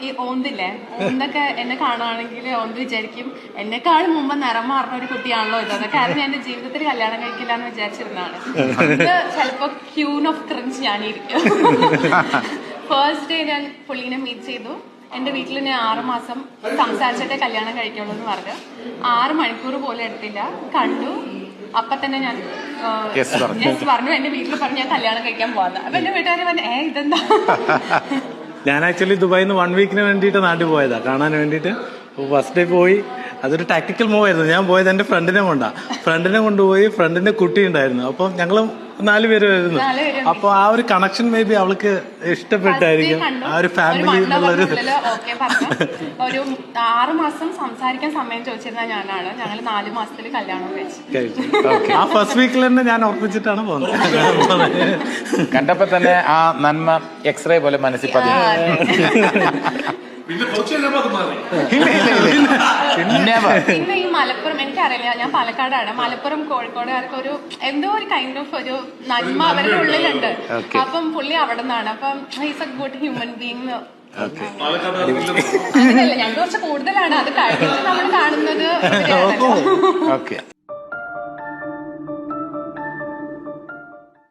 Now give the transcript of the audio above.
ഈ ഓന്തില്ലേ, ഓന്തൊക്കെ എന്നെ കാണുകയാണെങ്കിൽ ഓന്ത് വിചാരിക്കും എന്നെക്കാളും മുമ്പ് നിറം മാറുന്ന ഒരു കുട്ടിയാണല്ലോ ഇത്. അതൊക്കെ കാരണം ഞാൻ എന്റെ ജീവിതത്തിൽ കല്യാണം കഴിക്കില്ല എന്ന് വിചാരിച്ചിരുന്നതാണ്. ഇത് ചിലപ്പോ ക്യൂൻ ഓഫ് ക്രിഞ്ച് ഞാനിരിക്കും. ഫസ്റ്റ് ഡേ ഞാൻ പുള്ളീനെ മീറ്റ് ചെയ്തു. എന്റെ വീട്ടിൽ ഞാൻ 6 മാസം സംസാരിച്ചിട്ടേ കല്യാണം കഴിക്കുള്ളൂ എന്ന് പറഞ്ഞു. 6 മണിക്കൂർ പോലും എടുത്തില്ല. കണ്ടു, അപ്പൊ തന്നെ ഞാൻ യെസ് പറഞ്ഞു. എന്റെ വീട്ടിൽ പറഞ്ഞു ഞാൻ കല്യാണം കഴിക്കാൻ പോകാം. അപ്പൊ എന്റെ വീട്ടുകാരെ പറഞ്ഞു ഇതെന്താ. ഞാൻ ആക്ച്വലി ദുബായിൽ നിന്ന് 1 വീക്കിന് വേണ്ടിയിട്ട് നാട്ടിൽ പോയതാ, കാണാൻ വേണ്ടിയിട്ട്. ഫസ്റ്റ് ഡേ പോയി, അതൊരു ടാക്ടിക്കൽ മൂവ് ആയിരുന്നു. ഞാൻ പോയത് എന്റെ ഫ്രണ്ടിനെ കൊണ്ടുപോയി. ഫ്രണ്ടിന്റെ കുട്ടി ഉണ്ടായിരുന്നു. അപ്പം ഞങ്ങൾ 4 പേര് വരുന്നു. അപ്പൊ ആ ഒരു കണക്ഷൻ മേ ബി അവൾക്ക് ഇഷ്ടപ്പെട്ടായിരിക്കും. ആ ഒരു ഫാമിലി എന്നുള്ളൊരു ഒരു 6 മാസം സംസാരിക്കാൻ സമയം ചോദിച്ചിരുന്ന ഞാനാണ്. ഞങ്ങൾ 4 മാസത്തിൽ കല്യാണം കഴിച്ചു. ആ ഫസ്റ്റ് വീക്കിൽ തന്നെ ഞാൻ ഉറപ്പിച്ചിട്ടാണ് പോകുന്നത്. കണ്ടപ്പോ തന്നെ ആ നന്മ എക്സ്റേ പോലെ മനസ്സിൽ പിന്നെ ഈ മലപ്പുറം, എനിക്കറിയില്ല, ഞാൻ പാലക്കാടാണ്. മലപ്പുറം കോഴിക്കോടുകാർക്ക് ഒരു എന്തോ ഒരു കൈൻഡ് ഓഫ് ഒരു നന്മ അവരുടെ ഉള്ളിലുണ്ട്. അപ്പം പുള്ളി അവിടെ നിന്നാണ്. അപ്പം he's A good human being. അങ്ങനെയല്ല, ഞങ്ങൾക്ക് കുറച്ച് കൂടുതലാണ്. അത് കഴിഞ്ഞിട്ട് നമ്മൾ കാണുന്നത്.